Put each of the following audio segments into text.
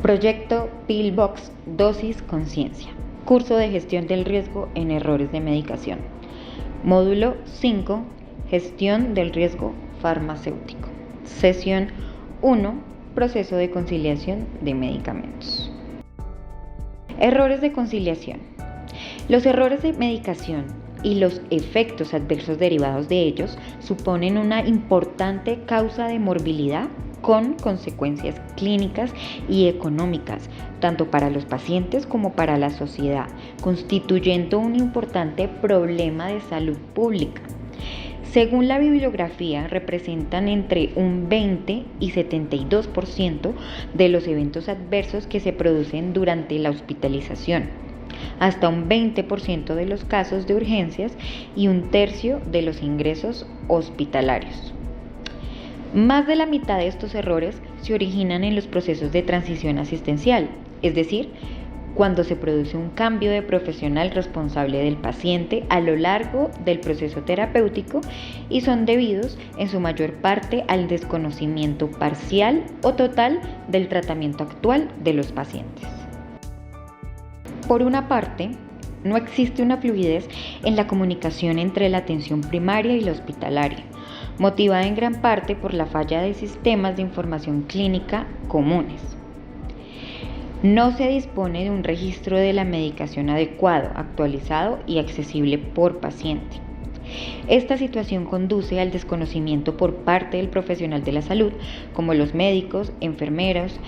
Proyecto Pillbox Dosis Conciencia. Curso de gestión del riesgo en errores de medicación. Módulo 5. Gestión del riesgo farmacéutico. Sesión 1. Proceso de conciliación de medicamentos. Errores de conciliación. Los errores de medicación y los efectos adversos derivados de ellos suponen una importante causa de morbilidad con consecuencias clínicas y económicas, tanto para los pacientes como para la sociedad, constituyendo un importante problema de salud pública. Según la bibliografía, representan entre un 20 y 72% de los eventos adversos que se producen durante la hospitalización, hasta un 20% de los casos de urgencias y un tercio de los ingresos hospitalarios. Más de la mitad de estos errores se originan en los procesos de transición asistencial, es decir, cuando se produce un cambio de profesional responsable del paciente a lo largo del proceso terapéutico y son debidos en su mayor parte al desconocimiento parcial o total del tratamiento actual de los pacientes. Por una parte, no existe una fluidez en la comunicación entre la atención primaria y la hospitalaria, motivada en gran parte por la falla de sistemas de información clínica comunes. No se dispone de un registro de la medicación adecuado, actualizado y accesible por paciente. Esta situación conduce al desconocimiento por parte del profesional de la salud, como los médicos, enfermeros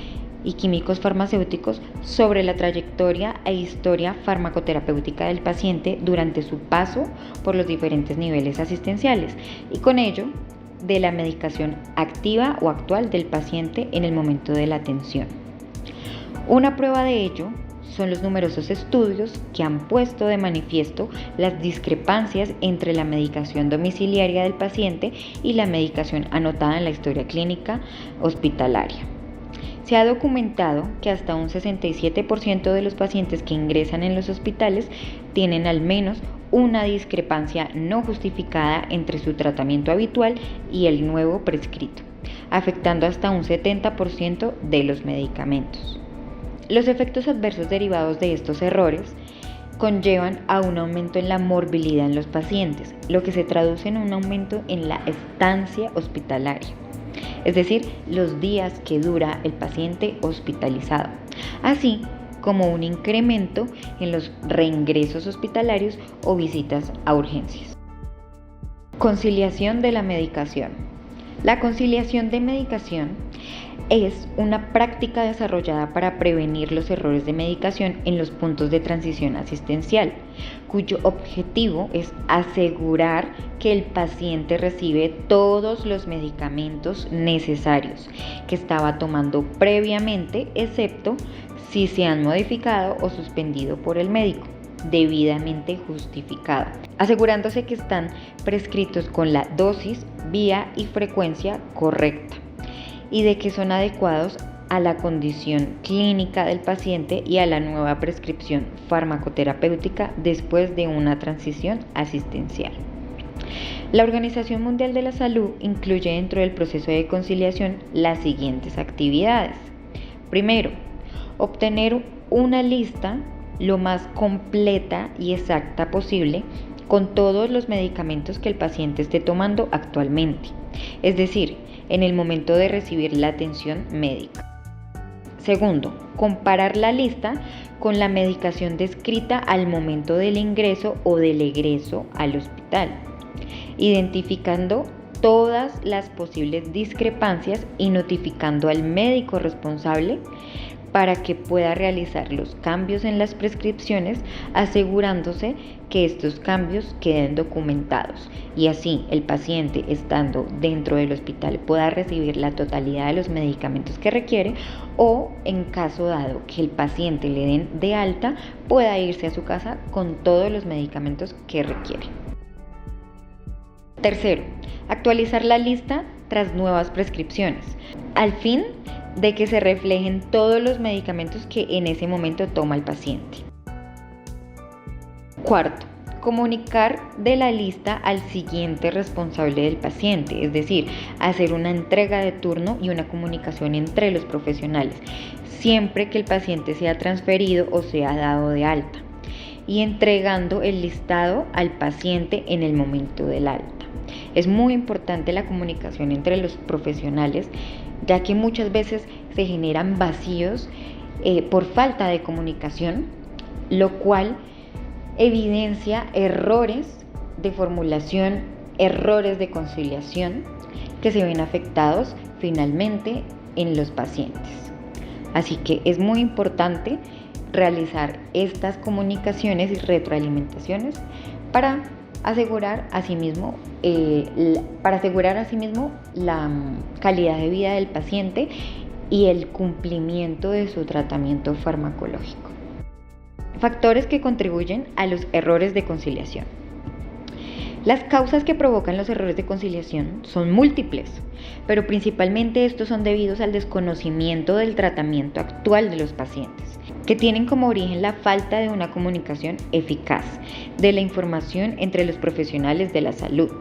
y químicos farmacéuticos, sobre la trayectoria e historia farmacoterapéutica del paciente durante su paso por los diferentes niveles asistenciales y con ello de la medicación activa o actual del paciente en el momento de la atención. Una prueba de ello son los numerosos estudios que han puesto de manifiesto las discrepancias entre la medicación domiciliaria del paciente y la medicación anotada en la historia clínica hospitalaria. Se ha documentado que hasta un 67% de los pacientes que ingresan en los hospitales tienen al menos una discrepancia no justificada entre su tratamiento habitual y el nuevo prescrito, afectando hasta un 70% de los medicamentos. Los efectos adversos derivados de estos errores conllevan a un aumento en la morbilidad en los pacientes, lo que se traduce en un aumento en la estancia hospitalaria, es decir, los días que dura el paciente hospitalizado, así como un incremento en los reingresos hospitalarios o visitas a urgencias. Conciliación de la medicación. La conciliación de medicación es una práctica desarrollada para prevenir los errores de medicación en los puntos de transición asistencial, cuyo objetivo es asegurar que el paciente recibe todos los medicamentos necesarios que estaba tomando previamente, excepto si se han modificado o suspendido por el médico, debidamente justificado, asegurándose que están prescritos con la dosis, vía y frecuencia correcta, y de que son adecuados a la condición clínica del paciente y a la nueva prescripción farmacoterapéutica después de una transición asistencial. La Organización Mundial de la Salud incluye dentro del proceso de conciliación las siguientes actividades. Primero, obtener una lista lo más completa y exacta posible con todos los medicamentos que el paciente esté tomando actualmente, es decir, en el momento de recibir la atención médica. Segundo, comparar la lista con la medicación descrita al momento del ingreso o del egreso al hospital, identificando todas las posibles discrepancias y notificando al médico responsable para que pueda realizar los cambios en las prescripciones, asegurándose que estos cambios queden documentados y así el paciente, estando dentro del hospital, pueda recibir la totalidad de los medicamentos que requiere o, en caso dado que el paciente le den de alta, pueda irse a su casa con todos los medicamentos que requiere. Tercero, actualizar la lista tras nuevas prescripciones, al fin de que se reflejen todos los medicamentos que en ese momento toma el paciente. Cuarto, comunicar de la lista al siguiente responsable del paciente, es decir, hacer una entrega de turno y una comunicación entre los profesionales, siempre que el paciente sea transferido o sea dado de alta, y entregando el listado al paciente en el momento del alta. Es muy importante la comunicación entre los profesionales, ya que muchas veces se generan vacíos por falta de comunicación, lo cual evidencia errores de formulación, errores de conciliación que se ven afectados finalmente en los pacientes. Así que es muy importante realizar estas comunicaciones y retroalimentaciones para asegurar asimismo la calidad de vida del paciente y el cumplimiento de su tratamiento farmacológico. Factores que contribuyen a los errores de conciliación. Las causas que provocan los errores de conciliación son múltiples, pero principalmente estos son debidos al desconocimiento del tratamiento actual de los pacientes, que tienen como origen la falta de una comunicación eficaz de la información entre los profesionales de la salud.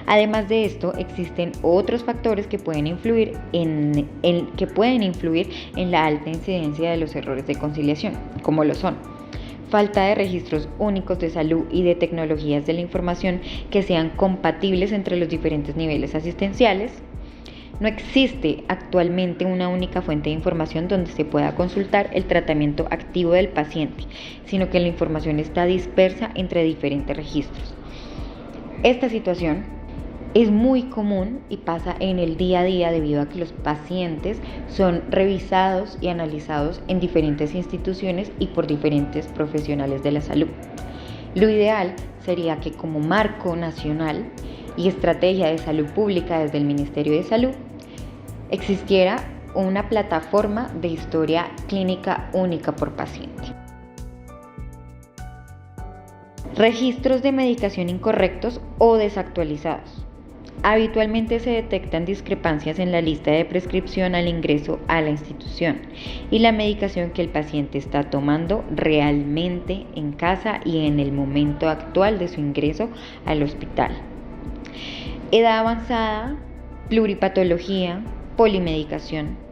Además de esto, existen otros factores que pueden influir en la alta incidencia de los errores de conciliación, como lo son: falta de registros únicos de salud y de tecnologías de la información que sean compatibles entre los diferentes niveles asistenciales. No existe actualmente una única fuente de información donde se pueda consultar el tratamiento activo del paciente, sino que la información está dispersa entre diferentes registros. Esta situación es muy común y pasa en el día a día debido a que los pacientes son revisados y analizados en diferentes instituciones y por diferentes profesionales de la salud. Lo ideal sería que, como marco nacional y estrategia de salud pública desde el Ministerio de Salud, existiera una plataforma de historia clínica única por paciente. Registros de medicación incorrectos o desactualizados. Habitualmente se detectan discrepancias en la lista de prescripción al ingreso a la institución y la medicación que el paciente está tomando realmente en casa y en el momento actual de su ingreso al hospital. Edad avanzada, pluripatología, polimedicación.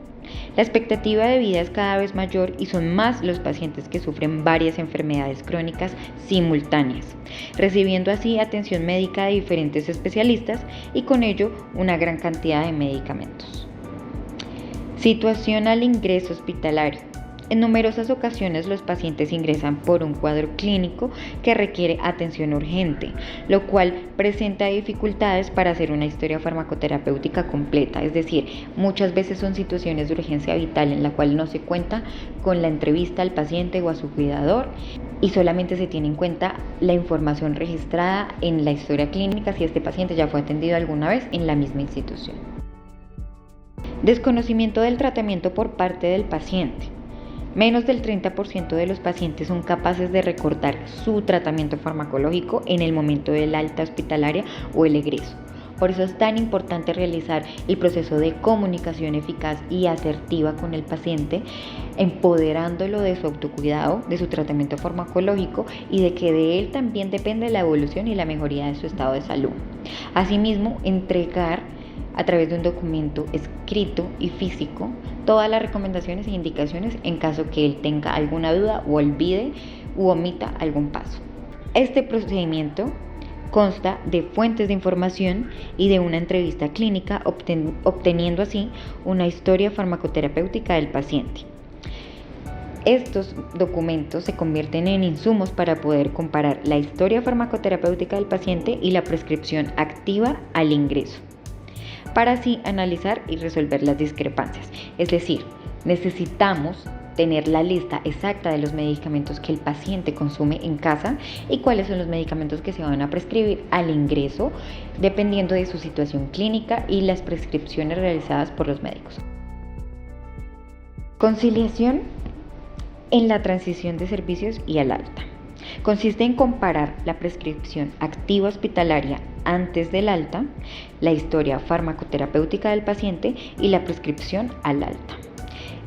La expectativa de vida es cada vez mayor y son más los pacientes que sufren varias enfermedades crónicas simultáneas, recibiendo así atención médica de diferentes especialistas y con ello una gran cantidad de medicamentos. Situación al ingreso hospitalario. En numerosas ocasiones los pacientes ingresan por un cuadro clínico que requiere atención urgente, lo cual presenta dificultades para hacer una historia farmacoterapéutica completa, es decir, muchas veces son situaciones de urgencia vital en la cual no se cuenta con la entrevista al paciente o a su cuidador y solamente se tiene en cuenta la información registrada en la historia clínica si este paciente ya fue atendido alguna vez en la misma institución. Desconocimiento del tratamiento por parte del paciente. Menos del 30% de los pacientes son capaces de recordar su tratamiento farmacológico en el momento del alta hospitalaria o el egreso. Por eso es tan importante realizar el proceso de comunicación eficaz y asertiva con el paciente, empoderándolo de su autocuidado, de su tratamiento farmacológico y de que de él también depende la evolución y la mejoría de su estado de salud. Asimismo, entregar a través de un documento escrito y físico todas las recomendaciones e indicaciones en caso que él tenga alguna duda o olvide u omita algún paso. Este procedimiento consta de fuentes de información y de una entrevista clínica, obteniendo así una historia farmacoterapéutica del paciente. Estos documentos se convierten en insumos para poder comparar la historia farmacoterapéutica del paciente y la prescripción activa al ingreso, para así analizar y resolver las discrepancias. Es decir, necesitamos tener la lista exacta de los medicamentos que el paciente consume en casa y cuáles son los medicamentos que se van a prescribir al ingreso, dependiendo de su situación clínica y las prescripciones realizadas por los médicos. Conciliación en la transición de servicios y al alta. Consiste en comparar la prescripción activa hospitalaria antes del alta, la historia farmacoterapéutica del paciente y la prescripción al alta.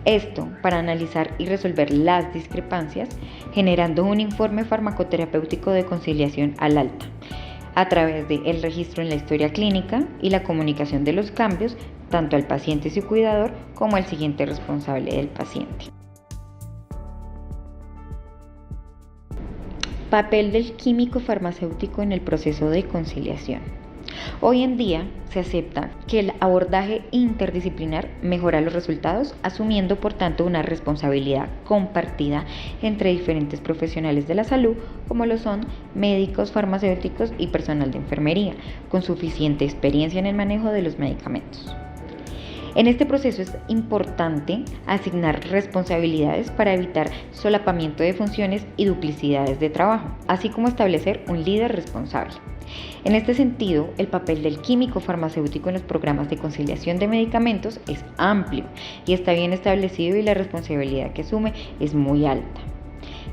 Esto para analizar y resolver las discrepancias, generando un informe farmacoterapéutico de conciliación al alta, a través del registro en la historia clínica y la comunicación de los cambios tanto al paciente y su cuidador como al siguiente responsable del paciente. Papel del químico farmacéutico en el proceso de conciliación. Hoy en día se acepta que el abordaje interdisciplinar mejora los resultados, asumiendo por tanto una responsabilidad compartida entre diferentes profesionales de la salud, como lo son médicos, farmacéuticos y personal de enfermería, con suficiente experiencia en el manejo de los medicamentos. En este proceso es importante asignar responsabilidades para evitar solapamiento de funciones y duplicidades de trabajo, así como establecer un líder responsable. En este sentido, el papel del químico farmacéutico en los programas de conciliación de medicamentos es amplio y está bien establecido, y la responsabilidad que asume es muy alta.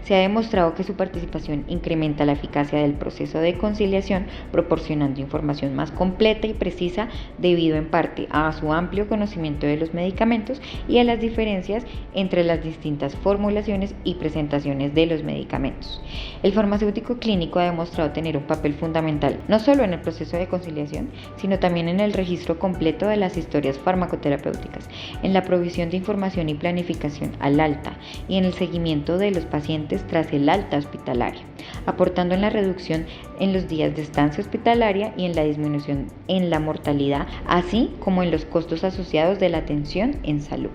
Se ha demostrado que su participación incrementa la eficacia del proceso de conciliación, proporcionando información más completa y precisa debido en parte a su amplio conocimiento de los medicamentos y a las diferencias entre las distintas formulaciones y presentaciones de los medicamentos. El farmacéutico clínico ha demostrado tener un papel fundamental no solo en el proceso de conciliación, sino también en el registro completo de las historias farmacoterapéuticas, en la provisión de información y planificación al alta y en el seguimiento de los pacientes tras el alta hospitalaria, aportando en la reducción en los días de estancia hospitalaria y en la disminución en la mortalidad, así como en los costos asociados de la atención en salud.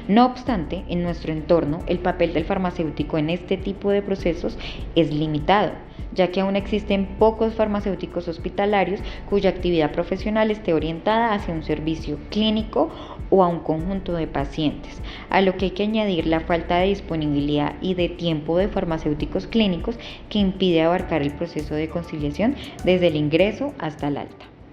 No obstante, en nuestro entorno, el papel del farmacéutico en este tipo de procesos es limitado, ya que aún existen pocos farmacéuticos hospitalarios cuya actividad profesional esté orientada hacia un servicio clínico o a un conjunto de pacientes, a lo que hay que añadir la falta de disponibilidad y de tiempo de farmacéuticos clínicos, que impide abarcar el proceso de conciliación desde el ingreso hasta el alta.